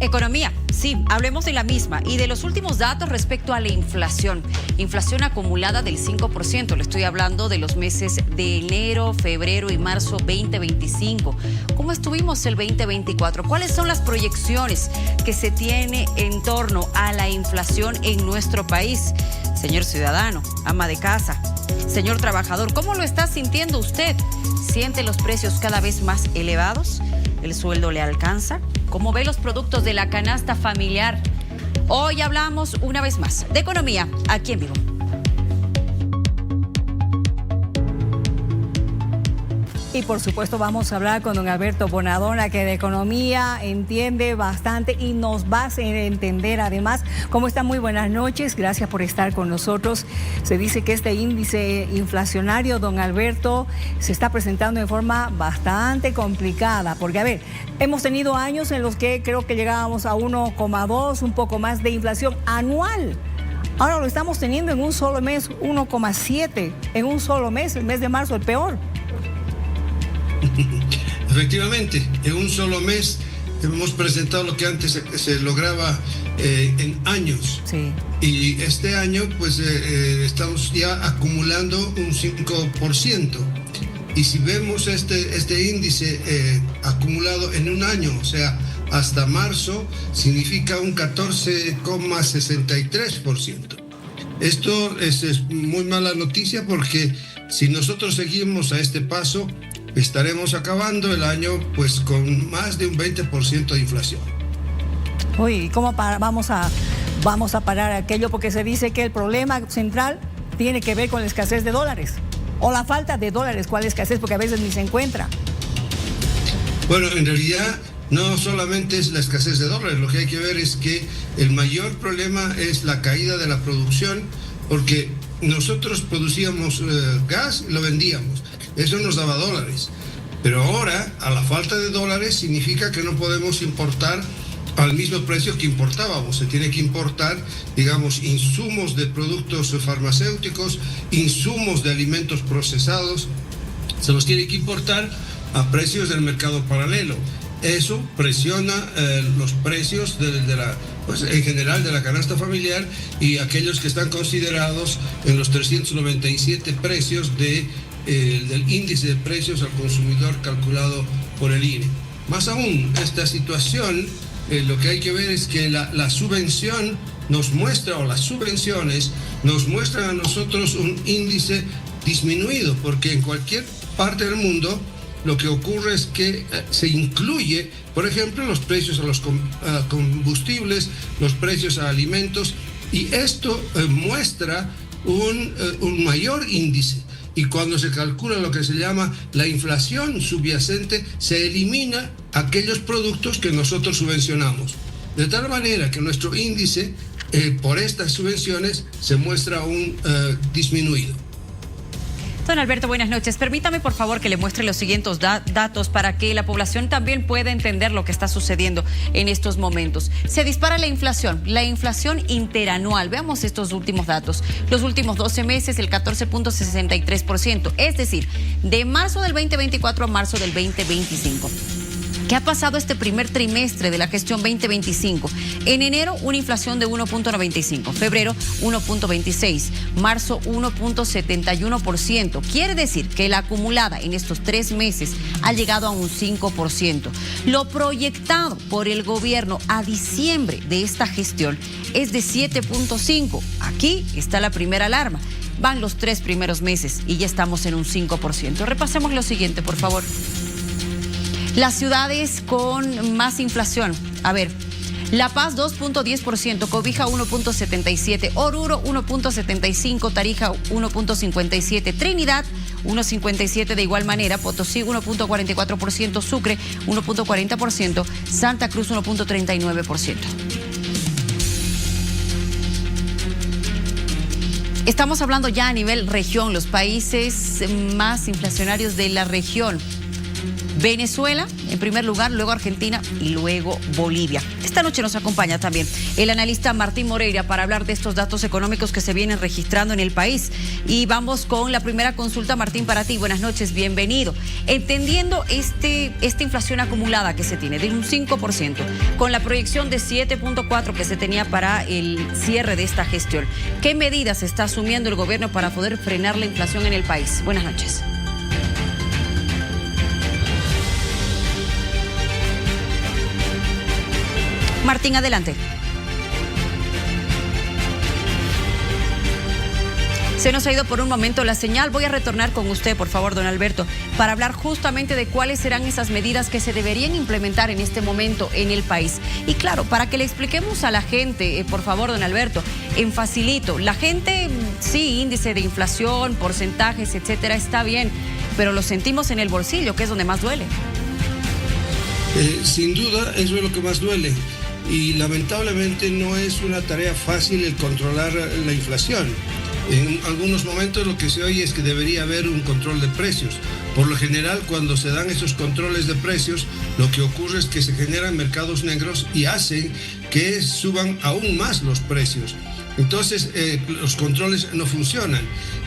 Economía, sí, hablemos de la misma y de los últimos datos respecto a la inflación. Inflación acumulada del 5%, le estoy hablando de los meses de enero, febrero y marzo 2025. ¿Cómo estuvimos el 2024? ¿Cuáles son las proyecciones que se tiene en torno a la inflación en nuestro país? Señor ciudadano, ama de casa, señor trabajador, ¿cómo lo está sintiendo usted? ¿Siente los precios cada vez más elevados? ¿El sueldo le alcanza? ¿Cómo ve los productos de la canasta familiar? Hoy hablamos una vez más de economía aquí en vivo. Y por supuesto vamos a hablar con don Alberto Bonadona, que de economía entiende bastante y nos va a hacer entender además. ¿Cómo está? Muy buenas noches, gracias por estar con nosotros. Se dice que este índice inflacionario, don Alberto, se está presentando de forma bastante complicada, porque a ver, hemos tenido años en los que creo que llegábamos a 1,2, un poco más de inflación anual. Ahora lo estamos teniendo en un solo mes, 1,7 en un solo mes, el mes de marzo, el peor. Efectivamente, en un solo mes hemos presentado lo que antes se lograba en años. Sí. Y este año pues estamos ya acumulando un 5%. Y si vemos este índice acumulado en un año, o sea, hasta marzo, significa un 14,63%. Esto es muy mala noticia porque si nosotros seguimos a este paso, estaremos acabando el año pues con más de un 20% de inflación. Uy, ¿cómo vamos a parar aquello? Porque se dice que el problema central tiene que ver con la escasez de dólares o la falta de dólares. ¿Cuál escasez? Porque a veces ni se encuentra. Bueno, en realidad no solamente es la escasez de dólares, lo que hay que ver es que el mayor problema es la caída de la producción, porque nosotros producíamos gas y lo vendíamos. Eso nos daba dólares, pero ahora a la falta de dólares significa que no podemos importar al mismo precio que importábamos. Se tiene que importar, digamos, insumos de productos farmacéuticos, insumos de alimentos procesados, se los tiene que importar a precios del mercado paralelo. Eso presiona los precios pues, en general de la canasta familiar y aquellos que están considerados en los 397 precios del índice de precios al consumidor calculado por el INE. Más aún, esta situación, lo que hay que ver es que la subvención nos muestra, o las subvenciones nos muestran a nosotros un índice disminuido, porque en cualquier parte del mundo lo que ocurre es que se incluye, por ejemplo, los precios a los combustibles, los precios a alimentos, y esto muestra un mayor índice. Y cuando se calcula lo que se llama la inflación subyacente, se elimina aquellos productos que nosotros subvencionamos. De tal manera que nuestro índice, por estas subvenciones, se muestra un disminuido. Don Alberto, buenas noches. Permítame, por favor, que le muestre los siguientes datos para que la población también pueda entender lo que está sucediendo en estos momentos. Se dispara la inflación interanual. Veamos estos últimos datos. Los últimos 12 meses, el 14,63%. Es decir, de marzo del 2024 a marzo del 2025. ¿Qué ha pasado este primer trimestre de la gestión 2025? En enero, una inflación de 1,95%, febrero 1,26%, marzo 1,71%. Quiere decir que la acumulada en estos 3 meses ha llegado a un 5%. Lo proyectado por el gobierno a diciembre de esta gestión es de 7,5%. Aquí está la primera alarma. Van los 3 primeros meses y ya estamos en un 5%. Repasemos lo siguiente, por favor. Las ciudades con más inflación. A ver, La Paz 2,10%, Cobija 1,77%, Oruro 1,75%, Tarija 1,57%, Trinidad 1,57% de igual manera, Potosí 1,44%, Sucre 1,40%, Santa Cruz 1,39%. Estamos hablando ya a nivel región, los países más inflacionarios de la región. Venezuela, en primer lugar, luego Argentina y luego Bolivia. Esta noche nos acompaña también el analista Martín Moreira para hablar de estos datos económicos que se vienen registrando en el país. Y vamos con la primera consulta, Martín, para ti. Buenas noches, bienvenido. Entendiendo esta inflación acumulada que se tiene de un 5%, con la proyección de 7.4% que se tenía para el cierre de esta gestión, ¿qué medidas está asumiendo el gobierno para poder frenar la inflación en el país? Buenas noches. Martín, adelante. Se nos ha ido por un momento la señal. Voy a retornar con usted, por favor, don Alberto, para hablar justamente de cuáles serán esas medidas que se deberían implementar en este momento en el país. Y claro, para que le expliquemos a la gente, por favor, don Alberto, en facilito. La gente, sí, índice de inflación, porcentajes, etcétera, está bien, pero lo sentimos en el bolsillo, que es donde más duele. Sin duda, eso es lo que más duele. Y lamentablemente no es una tarea fácil el controlar la inflación. En algunos momentos lo que se oye es que debería haber un control de precios. Por lo general, cuando se dan esos controles de precios, lo que ocurre es que se generan mercados negros y hacen que suban aún más los precios. Entonces, los controles no funcionan.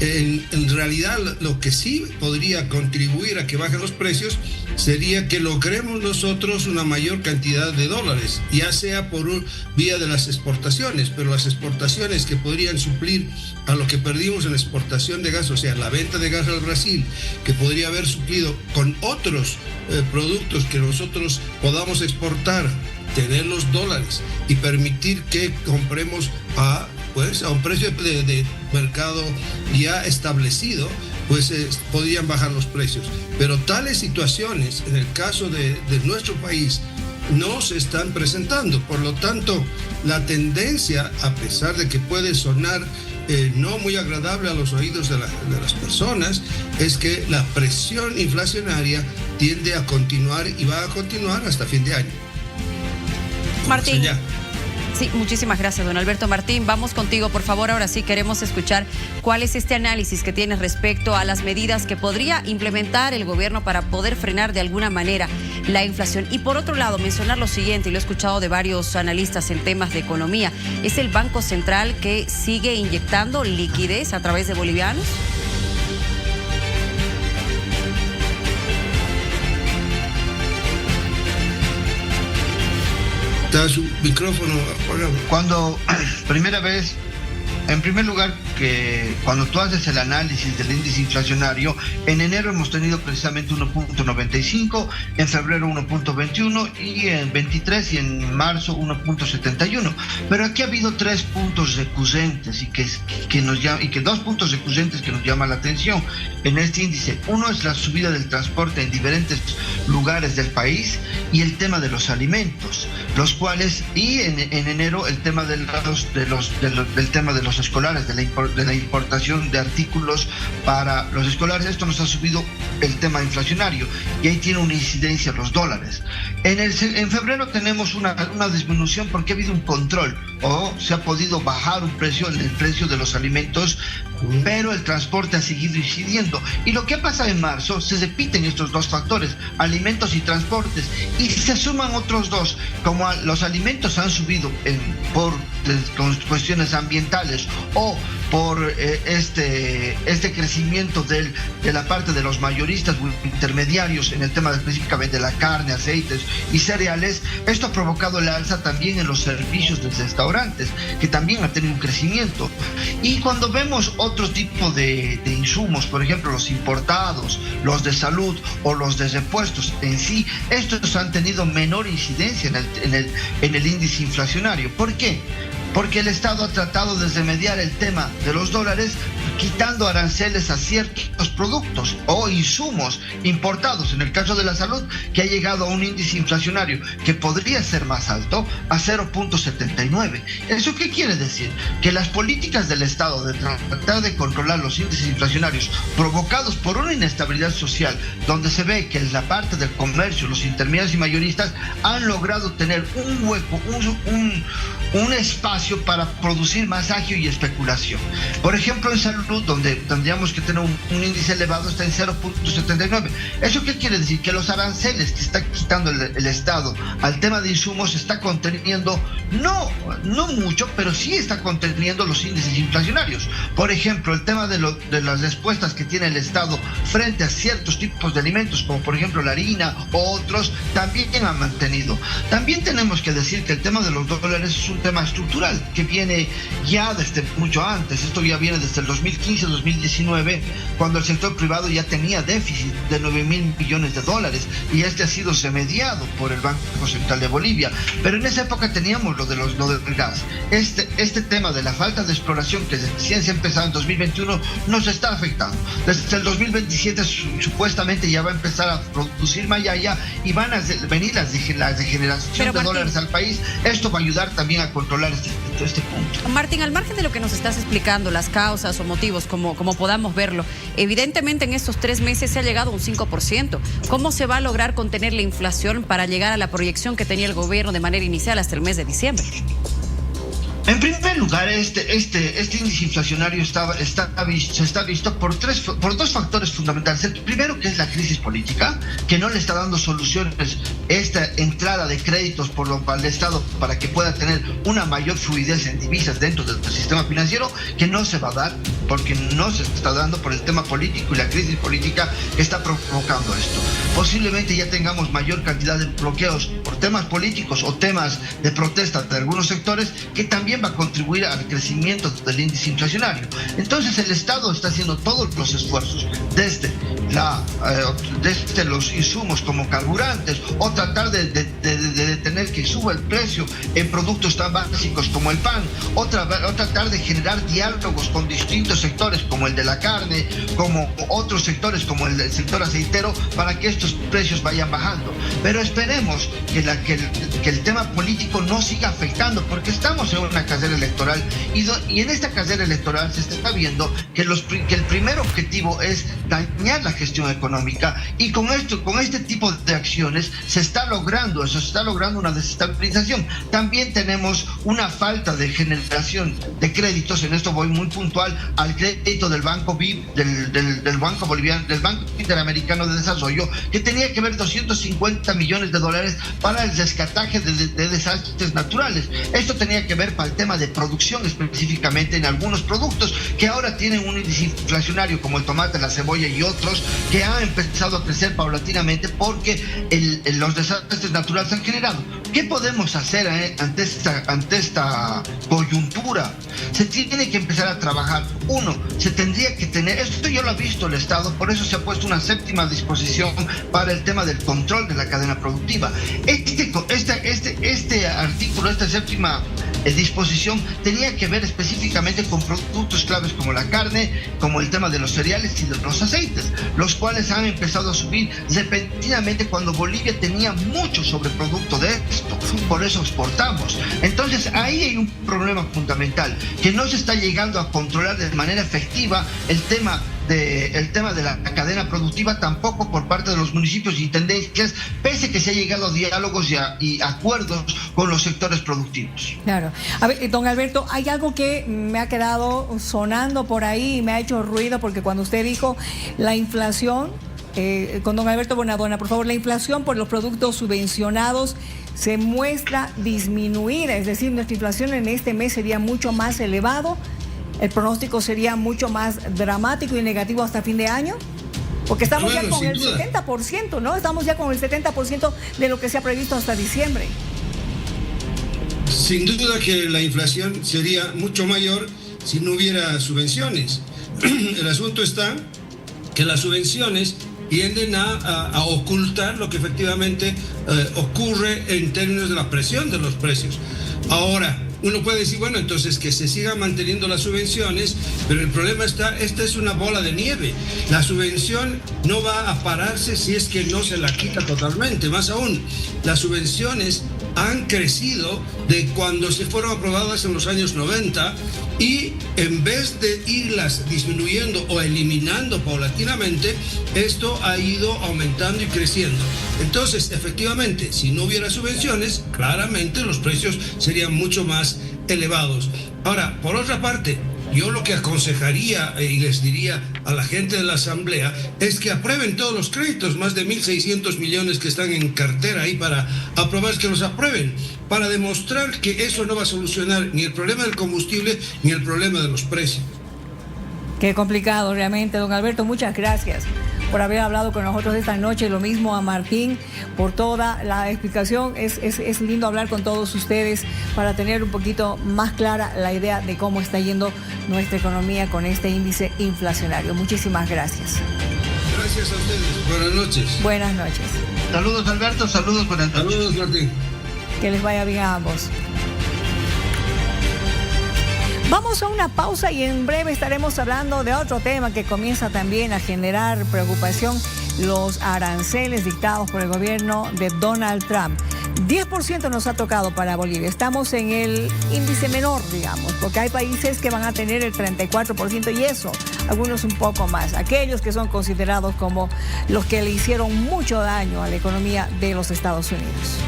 En realidad, lo que sí podría contribuir a que bajen los precios sería que logremos nosotros una mayor cantidad de dólares, ya sea por vía de las exportaciones, pero las exportaciones que podrían suplir a lo que perdimos en la exportación de gas, o sea, la venta de gas al Brasil, que podría haber suplido con otros productos que nosotros podamos exportar, tener los dólares y permitir que compremos a un precio de mercado ya establecido, pues podrían bajar los precios. Pero tales situaciones, en el caso de nuestro país, no se están presentando. Por lo tanto, la tendencia, a pesar de que puede sonar no muy agradable a los oídos de las personas, es que la presión inflacionaria tiende a continuar y va a continuar hasta fin de año. Martín. Sí, muchísimas gracias, don Alberto. Martín, vamos contigo, por favor. Ahora sí queremos escuchar cuál es este análisis que tienes respecto a las medidas que podría implementar el gobierno para poder frenar de alguna manera la inflación. Y por otro lado, mencionar lo siguiente, y lo he escuchado de varios analistas en temas de economía, ¿es el Banco Central que sigue inyectando liquidez a través de bolivianos? Está su micrófono apagado. Cuando primera vez, en primer lugar, que cuando tú haces el análisis del índice inflacionario, en enero hemos tenido precisamente 1.95, en febrero 1.21 y en 23 y en marzo 1.71. Pero aquí ha habido 3 puntos recurrentes y 2 puntos recurrentes que nos llaman la atención en este índice. Uno es la subida del transporte en diferentes lugares del país y el tema de los alimentos, los cuales, y en enero el tema del tema de los escolares, de la importación de artículos para los escolares. Esto nos ha subido el tema inflacionario y ahí tiene una incidencia los dólares. En febrero tenemos una disminución porque ha habido un control o se ha podido bajar el precio de los alimentos, pero el transporte ha seguido incidiendo. Y lo que ha pasado en marzo, se repiten estos dos factores, alimentos y transportes, y se suman otros dos, como los alimentos han subido por cuestiones ambientales o por este crecimiento de la parte de los mayoristas o intermediarios en el tema específicamente de la carne, aceites y cereales. Esto ha provocado la alza también en los servicios de los restaurantes, que también ha tenido un crecimiento. Y cuando vemos otro tipo de insumos, por ejemplo los importados, los de salud o los de repuestos en sí, estos han tenido menor incidencia en el índice inflacionario. ¿Por qué? Porque el Estado ha tratado de remediar el tema de los dólares quitando aranceles a ciertos productos o insumos importados, en el caso de la salud, que ha llegado a un índice inflacionario que podría ser más alto, a 0.79. ¿Eso qué quiere decir? Que las políticas del Estado de tratar de controlar los índices inflacionarios provocados por una inestabilidad social, donde se ve que la parte del comercio, los intermediarios y mayoristas han logrado tener un hueco, un espacio para producir más agio y especulación. Por ejemplo, en salud, donde tendríamos que tener un índice elevado, está en 0.79. ¿Eso qué quiere decir? Que los aranceles que está quitando el Estado al tema de insumos está conteniendo, no mucho, pero sí está conteniendo los índices inflacionarios. Por ejemplo, el tema de las respuestas que tiene el Estado frente a ciertos tipos de alimentos, como por ejemplo la harina o otros, también ha mantenido. También tenemos que decir que el tema de los dólares es un tema estructural que viene ya desde mucho antes. Esto ya viene desde el 2015-2019, cuando el sector privado ya tenía déficit de 9.000 millones de dólares, y este ha sido remediado por el Banco Central de Bolivia. Pero en esa época teníamos lo del gas. Este tema de la falta de exploración que recién se ha empezado en 2021 nos está afectando. Desde el 2027 supuestamente ya va a empezar a producir mayaya y van a venir la degeneración de dólares al país. Esto va a ayudar también a controlar este punto. Martín, al margen de lo que nos estás explicando, las causas o motivos, como podamos verlo, evidentemente en estos 3 meses se ha llegado a un 5%. ¿Cómo se va a lograr contener la inflación para llegar a la proyección que tenía el gobierno de manera inicial hasta el mes de diciembre? En primer lugar, este índice inflacionario se está visto por dos factores fundamentales. El primero, que es la crisis política, que no le está dando soluciones esta entrada de créditos al Estado para que pueda tener una mayor fluidez en divisas dentro del sistema financiero, que no se va a dar, porque no se está dando por el tema político y la crisis política que está provocando esto. Posiblemente ya tengamos mayor cantidad de bloqueos por temas políticos o temas de protesta de algunos sectores, que también va a contribuir al crecimiento del índice inflacionario. Entonces el Estado está haciendo todos los esfuerzos, desde los insumos como carburantes, o tratar de detener que suba el precio en productos tan básicos como el pan, o tratar de generar diálogos con distintos sectores como el de la carne, como otros sectores como el sector aceitero, para que estos precios vayan bajando. Pero esperemos que el tema político no siga afectando, porque estamos en una carrera electoral y en esta carrera electoral se está viendo que el primer objetivo es dañar la gestión económica, y con este tipo de acciones se está logrando una desestabilización. También tenemos una falta de generación de créditos. En esto voy muy puntual al crédito del Banco BID, del Banco Boliviano, del Banco Interamericano de Desarrollo, que tenía que ver 250 millones de dólares para el rescataje de desastres naturales. Esto tenía que ver para el tema de producción, específicamente en algunos productos que ahora tienen un índice inflacionario, como el tomate, la cebolla y otros, que han empezado a crecer paulatinamente porque los desastres naturales han generado. ¿Qué podemos hacer ante esta coyuntura? Se tiene que empezar a trabajar. Se tendría que tener, esto ya lo ha visto el Estado, por eso se ha puesto una 7ª disposición para el tema del control de la cadena productiva. Este artículo, esta 7ª disposición, tenía que ver específicamente con productos claves como la carne, como el tema de los cereales y de los aceites, los cuales han empezado a subir repentinamente cuando Bolivia tenía mucho sobreproducto de esto, por eso exportamos. Entonces ahí hay un problema fundamental, que no se está llegando a controlar de manera efectiva el tema de la cadena productiva, tampoco por parte de los municipios y intendencias, pese que se ha llegado a diálogos y acuerdos con los sectores productivos. Claro. A ver, don Alberto, hay algo que me ha quedado sonando por ahí y me ha hecho ruido, porque cuando usted dijo la inflación, con don Alberto Bonadona, por favor, la inflación por los productos subvencionados se muestra disminuir, es decir, nuestra inflación en este mes sería mucho más elevado. ¿El pronóstico sería mucho más dramático y negativo hasta fin de año? Porque estamos ya con el 70%, ¿no? Estamos ya con el 70% de lo que se ha previsto hasta diciembre. Sin duda que la inflación sería mucho mayor si no hubiera subvenciones. El asunto está que las subvenciones tienden a ocultar lo que efectivamente ocurre en términos de la presión de los precios. Ahora, uno puede decir, bueno, entonces que se sigan manteniendo las subvenciones, pero el problema esta es una bola de nieve. La subvención no va a pararse si es que no se la quita totalmente. Más aún, las subvenciones han crecido de cuando se fueron aprobadas en los años 90, y en vez de irlas disminuyendo o eliminando paulatinamente, esto ha ido aumentando y creciendo. Entonces, efectivamente, si no hubiera subvenciones, claramente los precios serían mucho más elevados. Ahora, por otra parte, yo lo que aconsejaría y les diría a la gente de la Asamblea es que aprueben todos los créditos, más de 1.600 millones que están en cartera ahí para aprobar, que los aprueben, para demostrar que eso no va a solucionar ni el problema del combustible ni el problema de los precios. Qué complicado realmente, don Alberto. Muchas gracias por haber hablado con nosotros esta noche. Lo mismo a Martín por toda la explicación. Es lindo hablar con todos ustedes para tener un poquito más clara la idea de cómo está yendo nuestra economía con este índice inflacionario. Muchísimas gracias. Gracias a ustedes. Buenas noches. Buenas noches. Saludos, Alberto. Saludos, buenas noches. Saludos, Martín. Que les vaya bien a ambos. Vamos a una pausa y en breve estaremos hablando de otro tema que comienza también a generar preocupación: los aranceles dictados por el gobierno de Donald Trump. 10% nos ha tocado para Bolivia. Estamos en el índice menor, digamos, porque hay países que van a tener el 34% y eso, algunos un poco más. Aquellos que son considerados como los que le hicieron mucho daño a la economía de los Estados Unidos.